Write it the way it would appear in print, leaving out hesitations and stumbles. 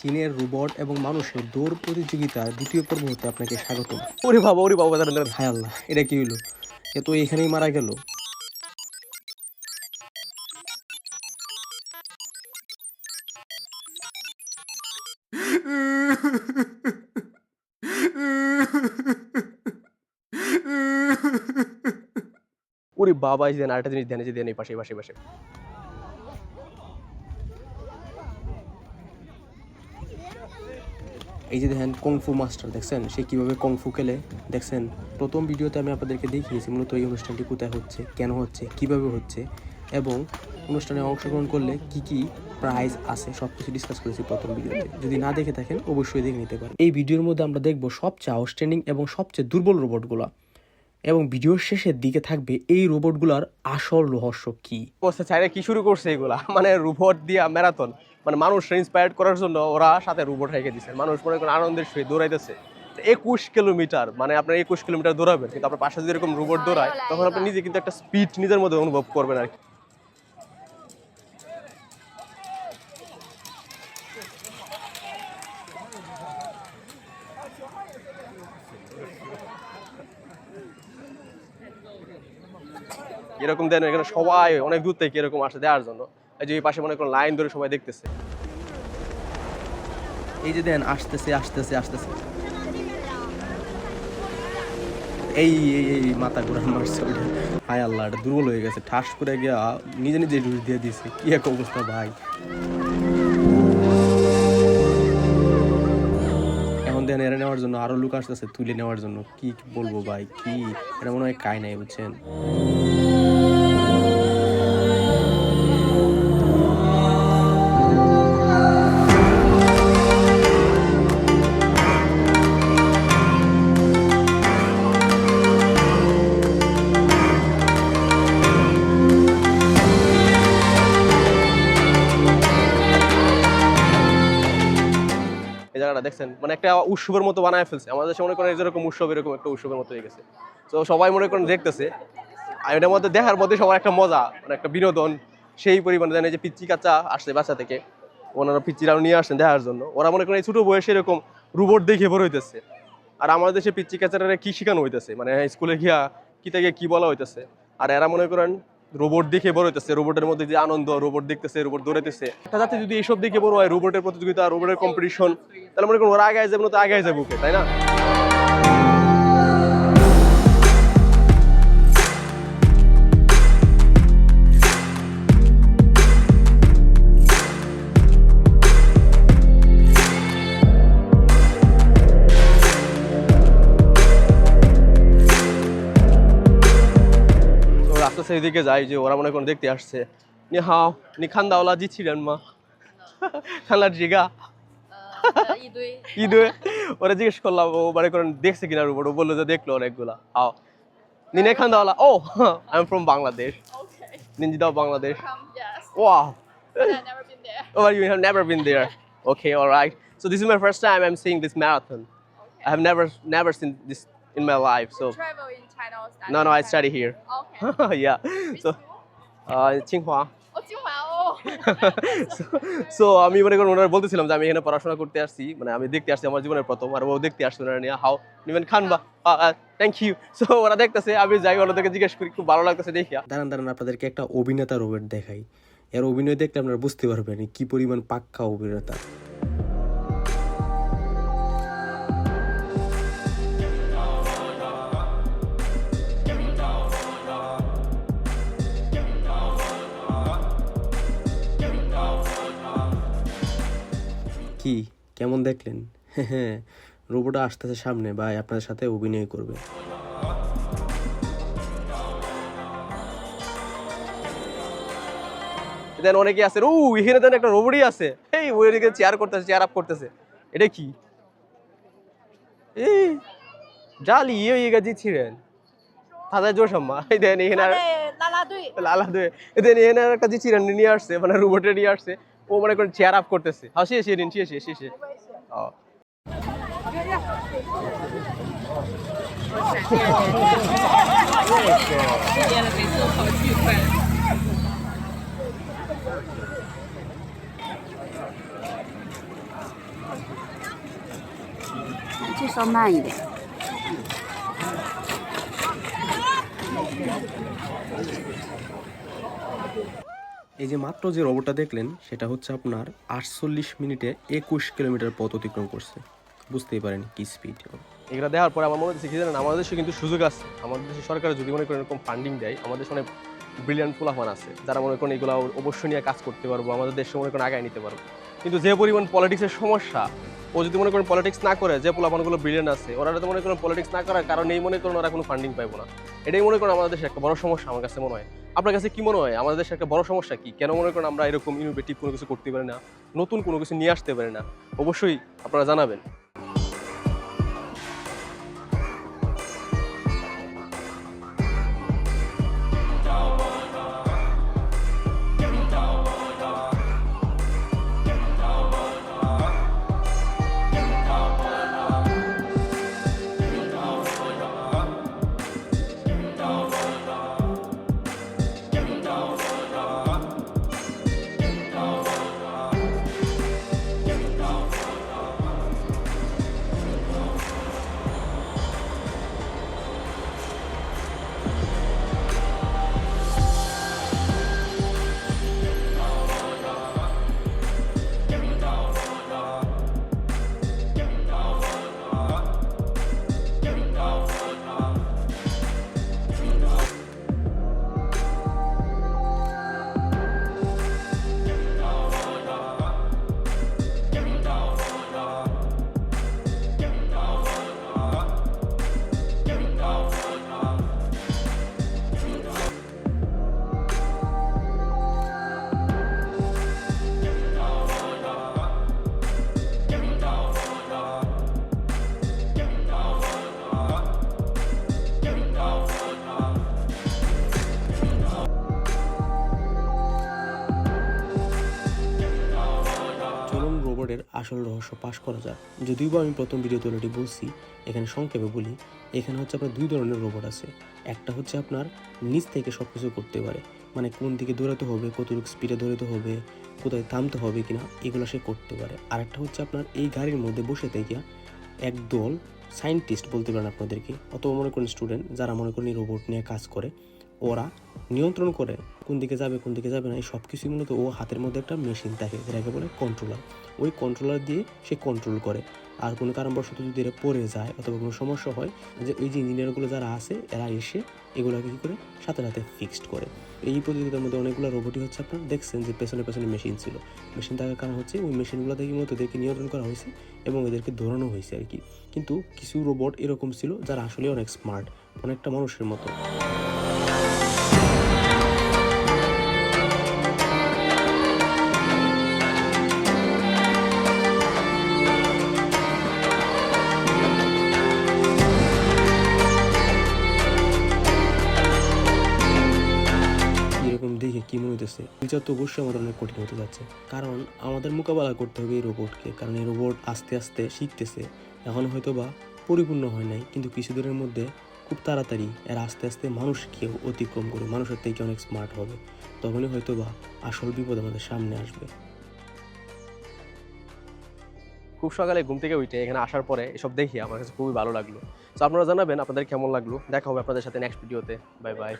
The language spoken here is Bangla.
চীনের রোবট এবং মানুষের দৌড় প্রতিযোগিতার দ্বিতীয় পর্ব হতে আপনাকে স্বাগত। ওরে বাবা দাঁড়ান। হায় আল্লাহ, এটা কি হইলো? এ তো এখানেই মারা গেল। ওরে বাবা, এই দেন আরেকটা জিনিস ধ্যানে যে দেন এই পাশে পাশে পাশে। এই যে দেখেন কংফু মাস্টার, দেখছেন সে কিভাবে কংফু খেলে? দেখছেন প্রথম ভিডিওতে আমি আপনাদেরকে দেখিয়েছি মূলত এই অনুষ্ঠানটি কোথায় হচ্ছে, কেন হচ্ছে, কিভাবে হচ্ছে এবং অনুষ্ঠানে অংশগ্রহণ করলে কি কি প্রাইজ আছে সব কিছু ডিসকাস করেছি প্রথম ভিডিওতে। যদি না দেখে থাকেন অবশ্যই দেখে নিতে পারেন। এই ভিডিওর মধ্যে আমরা দেখব সবচেয়ে আউটস্ট্যান্ডিং এবং সবচেয়ে দুর্বল রোবটগুলো, এবং ভিডিওর শেষের দিকে থাকবে এই রোবটগুলোর আসল রহস্য কি। চাইলে কি শুরু করছে এগুলা, মানে রোবট দিয়া ম্যারাথন, মানে মানুষরা ইন্সপায়ার করার জন্য ওরা সাথে রোবট রেখে দিচ্ছে। মানুষ মনে করেন আনন্দের সহিত দৌড়াইতেছে 21 কিলোমিটার, মানে আপনার 21 কিলোমিটার দৌড়াবেন, কিন্তু আপনার পাশে যদি এরকম রোবট দৌড়ায় তখন আপনি নিজে কিন্তু একটা স্পিড নিজের মধ্যে অনুভব করবেন আর কি। এরকম দেন এখানে সবাই অনেক দূর থেকে এরকম আসে দেওয়ার জন্য। এই যে এই পাশে মনে করেন লাইন ধরে সবাই দেখতেছে। এই যে দেন আসতেছে আসতেছে আসতেছে, এই এই এই মাথা ঘুরান মারছে ওইটা। হায় আল্লাহ, এটা দুর্বল হয়ে গেছে, ঠাস করে গিয়া নিজে নিজে ডুস দিয়ে দিছে। কি এক অবস্থা ভাই। এখন দেন এরা নেওয়ার জন্য আরো লোক আসতেছে তুলে নেওয়ার জন্য। কি বলবো ভাই, কি এটা মনে হয় কাই নাই, বুঝছেন? এই জায়গাটা দেখছেন, মানে একটা উৎসবের মতো বানায় ফেলছে। আমাদের দেশে মনে করেন যেরকম উৎসব, এরকম একটা উৎসবের মতো হয়ে গেছে। তো সবাই মনে করেন দেখতেছে, আর এটার মধ্যে দেখার মধ্যে সবার একটা মজা, মানে একটা বিনোদন সেই পরিমাণে। জানে যে পিচ্চি কাচ্চা আসছে বাচ্চা থেকে, ওনারা পিচ্চিরাও নিয়ে আসছেন দেখার জন্য। ওরা মনে করেন এই ছোট বয়সে এরকম রোবট দেখে বড় হইতেছে। আর আমাদের দেশে পিচ্চি কাচ্চারা কি শেখানো হইতেছে, মানে স্কুলে গিয়া কি থেকে কি বলা হইতেছে। আর এরা মনে করেন রোবট দেখে বড় হইতেছে, রোবটের মধ্যে যে আনন্দ, রোবট দেখতেছে, রোবট দৌড়াইতেছে। একটা জাতি যদি এইসব দেখে বড় হয়, রোবটের প্রতিযোগিতা, রোবটের কম্পিটিশন, তাহলে মনে করেন ওরা আগে যাবে না তো আগে যাবে, তাই না? রাস্তা সেই দিকে যাই যে ওরা মনে করেন দেখতে আসছে। নি হাও নি খান্দাওলা জি ছিলেন মা খান্লা জিগা ইদুয়ে। ওরা জিজ্ঞেস করলাম ও মনে করেন দেখছে কিনা রোবট, ও বললো যে দেখলো অনেকগুলা। হাও নিনে খান্দাওলা, oh I am from Bangladesh. নিনজিদাও Bangladesh. Wow, oh you have never been there. Okay, all right, so this is my first time I'm seeing this marathon. I have never seen this in my life. So travel in China or study? no, I study here. Okay. Yeah, so Tsinghua. Oh, Tsinghua. Oh. So আমি মনে করেন ওনারা বলতেছিলাম যে আমি এখানে পড়াশোনা করতে আসছি, মানে আমি দেখতে আসছি আমার জীবনের প্রথম। আর ও দেখতে আসছে ওনারা নিয়ে হাও নিবেন খান বা থ্যাংক ইউ। সো ওরা দেখতেছে, আমি যাই ওনাদেরকে জিজ্ঞেস করি, খুব ভালো লাগতেছে দেখিয়া। দাঁড়ান দাঁড়ান, আপনাদেরকে একটা অভিনেতা রোবট দেখাই। এর অভিনয় দেখলে আপনারা বুঝতে পারবেন কি পরিমাণ পাক্কা অভিনেতা। কি কেমন দেখলেন? হ্যাঁ, রোবটটা আসতেছে সামনে ভাই, আপনাদের সাথে অভিনয় করবে। দেন অনেকে আছে, ও এখানে দেন একটা রোবটই আছে, এই ওইদিকে চেয়ার করতেছে, চেয়ার আপ করতেছে। এটা কি এই জালি ইয়ে গাজি ছিলেন তাদের জোর সম্মা। এই দেন এখানে লালা দুই দেন এখানে একটা জি ছিলেন নিয়ে আসছে, মানে রোবটে নিয়ে আসছে। ও মনে করেন চেয়ার আপ করতেছে। হ্যাঁ শেষে নিন শেষে। 就稍慢一点。 এই যে মাত্র যে রোবটটা দেখলেন সেটা হচ্ছে আপনার 48 মিনিটে 21 কিলোমিটার পথ অতিক্রম করছে। বুঝতেই পারেন কি স্পিড। এগুলো দেওয়ার পরে আমার মনে হচ্ছে কি জানেন, আমাদের দেশে কিন্তু সুযোগ আছে। আমাদের দেশে সরকার যদি মনে করেন এরকম ফান্ডিং দেয়, আমাদের দেশে অনেক ব্রিলিয়ান্ট পোলাপান আছে যারা মনে করেন এগুলো অবশ্যই নিয়ে কাজ করতে পারবো, আমাদের দেশে মনে করেন আগায় নিতে পারবো। কিন্তু যে পরিমাণ পলিটিক্সের সমস্যা, ও যদি মনে করেন পলিটিক্স না করে, যে পোলাপানগুলো ব্রিলিয়ান্ট আছে ওরা তো মনে করেন পলিটিক্স না করার কারণে এই মনে করেন ওরা কোনো ফান্ডিং পাইবো না। এটাই মনে করেন আমাদের দেশে একটা বড় সমস্যা আমার কাছে মনে হয়। আপনার কাছে কি মনে হয় আমাদের দেশে একটা বড় সমস্যা কি? কেন মনে করেন আমরা এরকম ইনোভেটিভ কোনো কিছু করতে পারি না, নতুন কোনো কিছু নিয়ে আসতে পারি না? অবশ্যই আপনারা জানাবেন। চলুন রোবটের আসল রহস্য পাশ করা যাক। যদিও বা আমি প্রথম ভিডিওতে অলরেডি বলছি, এখানে সংক্ষেপে বলি। এখানে হচ্ছে আপনার দুই ধরনের রোবট আছে। একটা হচ্ছে আপনার নিচ থেকে সব কিছু করতে পারে, মানে কোন দিকে দৌড়াতে হবে, কতটুকু স্পিডে দৌড়াতে হবে, কোথায় থামতে হবে কিনা, এগুলো সে করতে পারে। আর একটা হচ্ছে আপনার এই গাড়ির মধ্যে বসে থেকে একদল সায়েন্টিস্ট বলতে পারেন আপনাদেরকে, অথবা মনে করেন স্টুডেন্ট যারা মনে করেন এই রোবট নিয়ে কাজ করে, ওরা নিয়ন্ত্রণ করে কোন দিকে যাবে কোন দিকে যাবে না। এই সব কিছুই মূলত ও হাতের মধ্যে একটা মেশিন থাকে যেটাকে বলে কন্ট্রোলার। ওই কন্ট্রোলার দিয়ে সে কন্ট্রোল করে। আর কোনো কারণবশত যদি এরা পড়ে যায় অথবা কোনো সমস্যা হয়, যে ওই যে ইঞ্জিনিয়ারগুলো যারা আছে এরা এসে এগুলোকে কী করে সাথে সাথে ফিক্সড করে। এই প্রতিযোগিতার মধ্যে অনেকগুলো রোবটই হচ্ছে আপনার দেখছেন যে পেছনে পেছনে মেশিন ছিল। মেশিন থাকার কারণ হচ্ছে ওই মেশিনগুলো থেকে মূলত এদেরকে নিয়ন্ত্রণ করা হয়েছে এবং এদেরকে ধরানো হয়েছে আর কি। কিন্তু কিছু রোবট এরকম ছিল যারা আসলে অনেক স্মার্ট, অনেকটা মানুষের মতো। এরকম দেখে কি মনে হতেছে, ফিউচার তো অবশ্যই আমাদের অনেক কঠিন হতে যাচ্ছে, কারণ আমাদের মোকাবেলা করতে হবে এই রোবটকে। কারণ এই রোবট আস্তে আস্তে শিখতেছে, এখন হয়তো বা পরিপূর্ণ হয় নাই, কিন্তু কিছুদিনের মধ্যে খুব তাড়াতাড়ি এরা আস্তে আস্তে মানুষকেও অতিক্রম করে মানুষের থেকে অনেক স্মার্ট হবে। তখনই হয়তো বা আসল বিপদ আমাদের সামনে আসবে। খুব সকালে ঘুম থেকে উঠে এখানে আসার পরে এসব দেখি আমার কাছে খুবই ভালো লাগলো। তো আপনারা জানাবেন আপনাদের কেমন লাগলো। দেখা হবে আপনাদের সাথে নেক্সট ভিডিওতে। Bye bye.